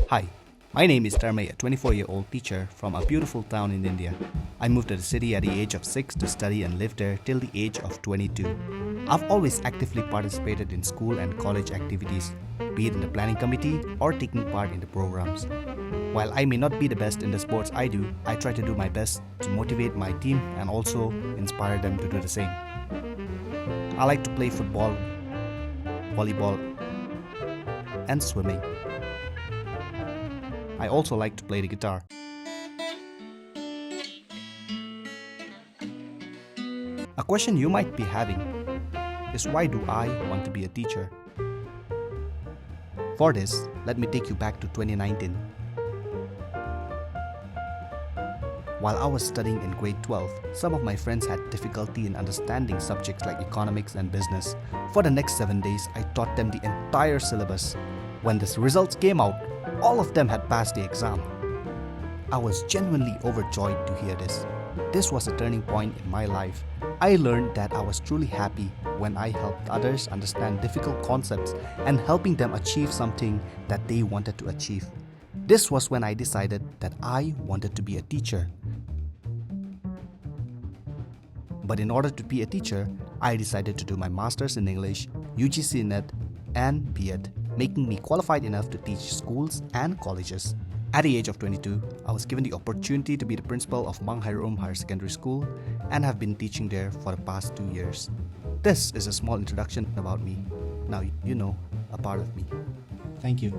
Hi, my name is Tarmay, a 24-year-old teacher from a beautiful town in India. I moved to the city at the age of 6 to study and lived there till the age of 22. I've always actively participated in school and college activities, be it in the planning committee or taking part in the programs. While I may not be the best in the sports I do, I try to do my best to motivate my team and also inspire them to do the same. I like to play football, volleyball, and swimming. I also like to play the guitar. A question you might be having is, why do I want to be a teacher? For this, let me take you back to 2019. While I was studying in grade 12, some of my friends had difficulty in understanding subjects like economics and business. For the next 7 days, I taught them the entire syllabus. When the results came out, all of them had passed the exam. I was genuinely overjoyed to hear this. This was a turning point in my life. I learned that I was truly happy when I helped others understand difficult concepts and helping them achieve something that they wanted to achieve. This was when I decided that I wanted to be a teacher. But in order to be a teacher, I decided to do my Masters in English, UGC NET, and B.Ed, making me qualified enough to teach schools and colleges. At the age of 22, I was given the opportunity to be the principal of Mang Hairum Higher Secondary School and have been teaching there for the past 2 years. This is a small introduction about me. Now you know a part of me. Thank you.